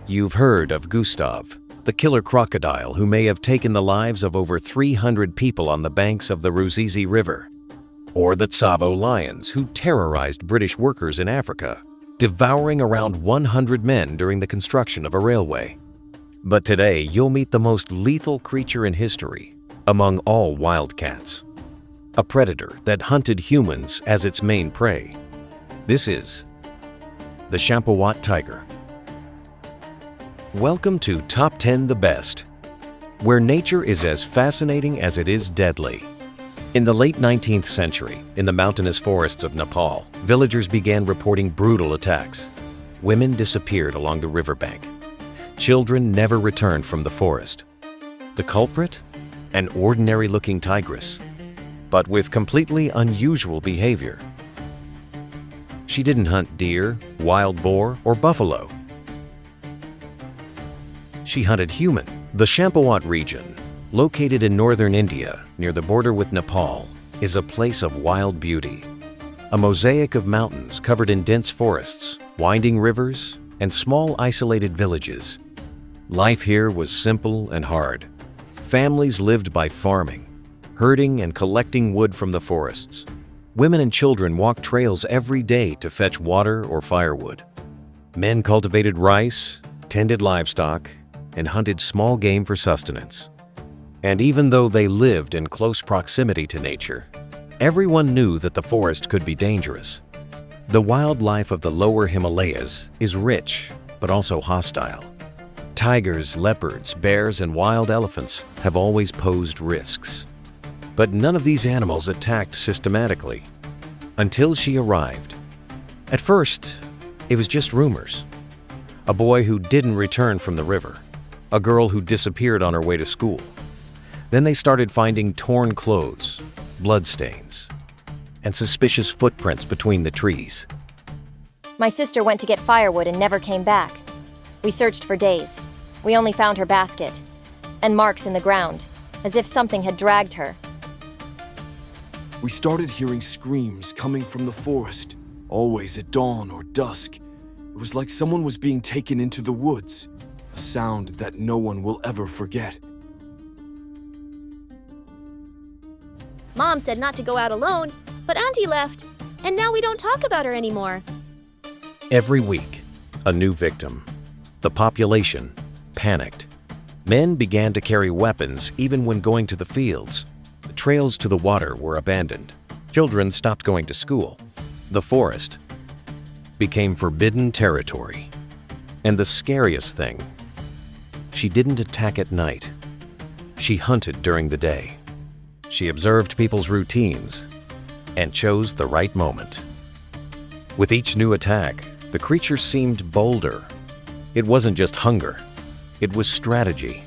You've heard of Gustav, the killer crocodile who may have taken the lives of over 300 people on the banks of the Ruzizi River. Or the Tsavo lions who terrorized British workers in Africa, devouring around 100 men during the construction of a railway. But today, you'll meet the most lethal creature in history among all wildcats. A predator that hunted humans as its main prey. This is the Champawat Tiger. Welcome to Top 10 The Best, where nature is as fascinating as it is deadly. In the late 19th century, in the mountainous forests of Nepal, villagers began reporting brutal attacks. Women disappeared along the riverbank. Children never returned from the forest. The culprit? An ordinary-looking tigress, but with completely unusual behavior. She didn't hunt deer, wild boar, or buffalo. She hunted human. The Champawat region, located in northern India near the border with Nepal, is a place of wild beauty. A mosaic of mountains covered in dense forests, winding rivers, and small isolated villages. Life here was simple and hard. Families lived by farming, herding and collecting wood from the forests. Women and children walked trails every day to fetch water or firewood. Men cultivated rice, tended livestock, and hunted small game for sustenance. And even though they lived in close proximity to nature, everyone knew that the forest could be dangerous. The wildlife of the lower Himalayas is rich, but also hostile. Tigers, leopards, bears, and wild elephants have always posed risks. But none of these animals attacked systematically until she arrived. At first, it was just rumors. A boy who didn't return from the river, a girl who disappeared on her way to school. Then they started finding torn clothes, bloodstains, and suspicious footprints between the trees. My sister went to get firewood and never came back. We searched for days. We only found her basket and marks in the ground, as if something had dragged her. We started hearing screams coming from the forest, always at dawn or dusk. It was like someone was being taken into the woods, a sound that no one will ever forget. Mom said not to go out alone, but Auntie left, and now we don't talk about her anymore. Every week, a new victim. The population panicked. Men began to carry weapons even when going to the fields. The trails to the water were abandoned. Children stopped going to school. The forest became forbidden territory. And the scariest thing, she didn't attack at night. She hunted during the day. She observed people's routines and chose the right moment. With each new attack, the creature seemed bolder. It wasn't just hunger, it was strategy.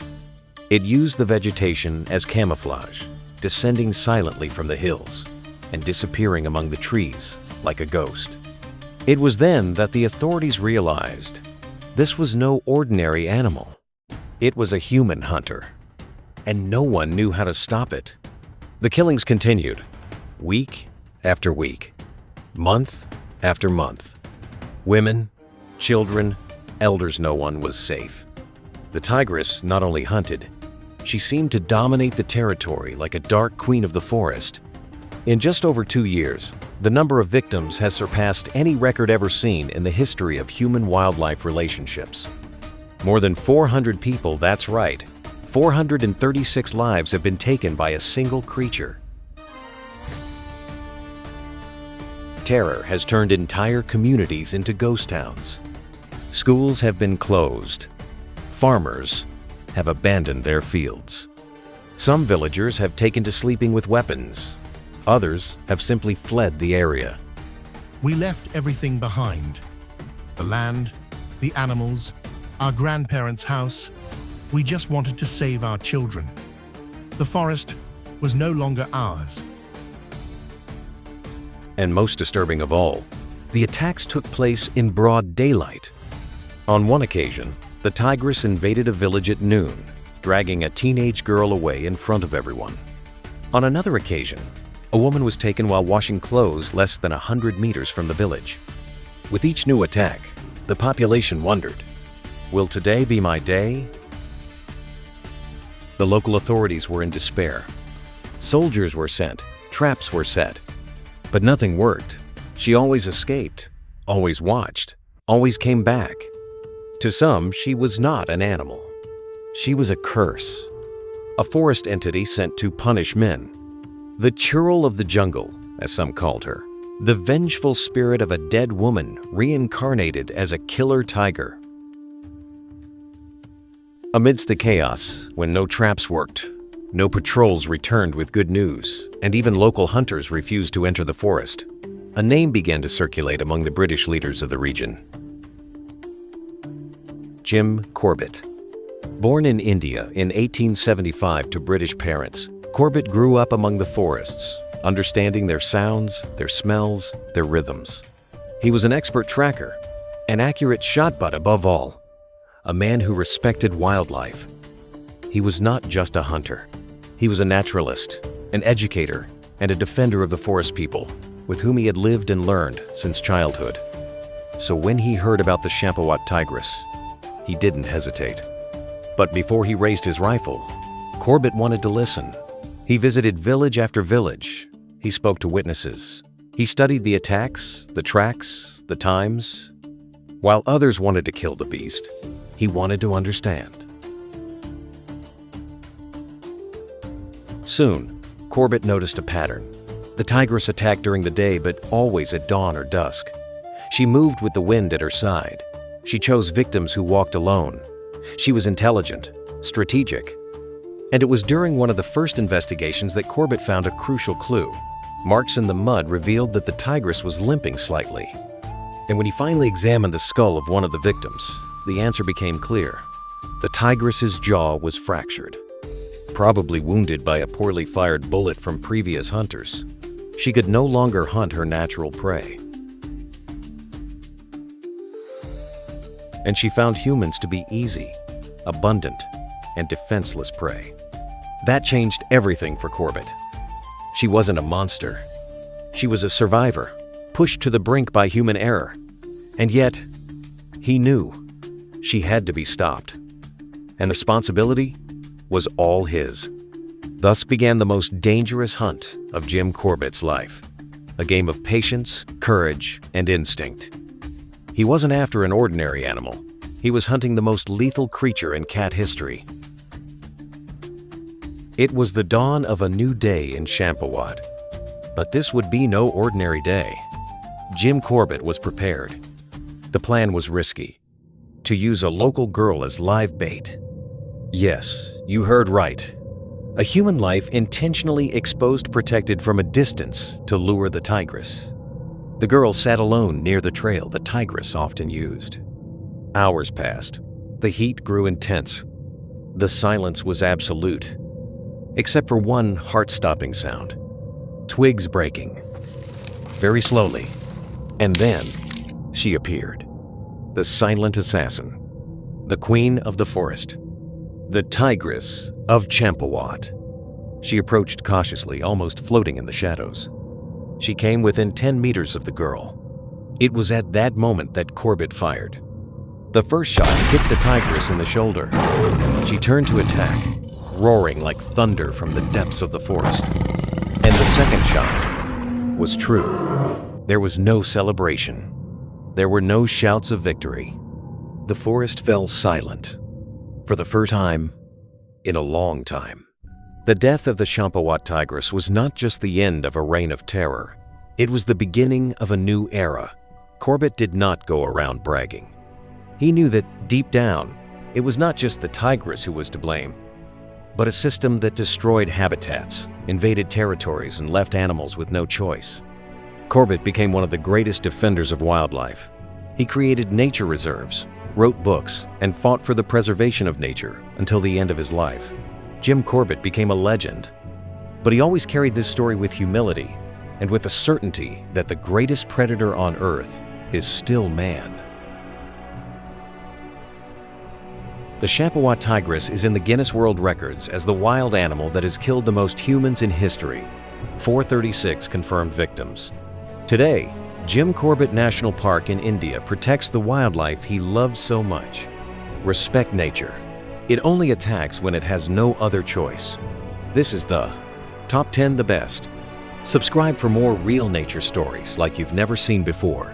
It used the vegetation as camouflage, descending silently from the hills and disappearing among the trees like a ghost. It was then that the authorities realized this was no ordinary animal. It was a human hunter, and no one knew how to stop it. The killings continued, week after week, month after month. Women, children, elders, no one was safe. The tigress not only hunted, she seemed to dominate the territory like a dark queen of the forest. In just over 2 years, the number of victims has surpassed any record ever seen in the history of human-wildlife relationships. More than 400 people, that's right, 436 lives have been taken by a single creature. Terror has turned entire communities into ghost towns. Schools have been closed. Farmers have abandoned their fields. Some villagers have taken to sleeping with weapons. Others have simply fled the area. We left everything behind. The land, the animals, our grandparents' house. We just wanted to save our children. The forest was no longer ours. And most disturbing of all, the attacks took place in broad daylight. On one occasion, the tigress invaded a village at noon, dragging a teenage girl away in front of everyone. On another occasion, a woman was taken while washing clothes less than 100 meters from the village. With each new attack, the population wondered, Will today be my day? The local authorities were in despair. Soldiers were sent, traps were set, but nothing worked. She always escaped, always watched, always came back. To some, she was not an animal. She was a curse, a forest entity sent to punish men. The churl of the jungle, as some called her, the vengeful spirit of a dead woman reincarnated as a killer tiger. Amidst the chaos, when no traps worked, no patrols returned with good news, and even local hunters refused to enter the forest, a name began to circulate among the British leaders of the region. Jim Corbett. Born in India in 1875 to British parents, Corbett grew up among the forests, understanding their sounds, their smells, their rhythms. He was an expert tracker, an accurate shot butt above all, a man who respected wildlife. He was not just a hunter. He was a naturalist, an educator, and a defender of the forest people, with whom he had lived and learned since childhood. So when he heard about the Champawat Tigress, he didn't hesitate. But before he raised his rifle, Corbett wanted to listen. He visited village after village. He spoke to witnesses. He studied the attacks, the tracks, the times. While others wanted to kill the beast, he wanted to understand. Soon, Corbett noticed a pattern. The tigress attacked during the day, but always at dawn or dusk. She moved with the wind at her side. She chose victims who walked alone. She was intelligent, strategic. And it was during one of the first investigations that Corbett found a crucial clue. Marks in the mud revealed that the tigress was limping slightly. And when he finally examined the skull of one of the victims, the answer became clear. The tigress's jaw was fractured, probably wounded by a poorly fired bullet from previous hunters. She could no longer hunt her natural prey. And she found humans to be easy, abundant, and defenseless prey. That changed everything for Corbett. She wasn't a monster. She was a survivor, pushed to the brink by human error. And yet, he knew she had to be stopped. And the responsibility was all his. Thus began the most dangerous hunt of Jim Corbett's life, a game of patience, courage, and instinct. He wasn't after an ordinary animal. He was hunting the most lethal creature in cat history. It was the dawn of a new day in Champawat. But this would be no ordinary day. Jim Corbett was prepared. The plan was risky. To use a local girl as live bait. Yes, you heard right. A human life intentionally exposed, protected from a distance to lure the tigress. The girl sat alone near the trail the tigress often used. Hours passed. The heat grew intense. The silence was absolute, except for one heart-stopping sound. Twigs breaking. Very slowly. And then, she appeared. The silent assassin. The queen of the forest. The Tigress of Champawat. She approached cautiously, almost floating in the shadows. She came within 10 meters of the girl. It was at that moment that Corbett fired. The first shot hit the tigress in the shoulder. She turned to attack, roaring like thunder from the depths of the forest. And the second shot was true. There was no celebration. There were no shouts of victory. The forest fell silent. For the first time in a long time. The death of the Champawat Tigress was not just the end of a reign of terror. It was the beginning of a new era. Corbett did not go around bragging. He knew that deep down, it was not just the tigress who was to blame, but a system that destroyed habitats, invaded territories, and left animals with no choice. Corbett became one of the greatest defenders of wildlife. He created nature reserves, wrote books, and fought for the preservation of nature until the end of his life. Jim Corbett became a legend, but he always carried this story with humility and with the certainty that the greatest predator on Earth is still man. The Champawat Tigress is in the Guinness World Records as the wild animal that has killed the most humans in history, 436 confirmed victims. Today, Jim Corbett National Park in India protects the wildlife he loves so much. Respect nature. It only attacks when it has no other choice. This is the Top 10 The Best. Subscribe for more real nature stories like you've never seen before.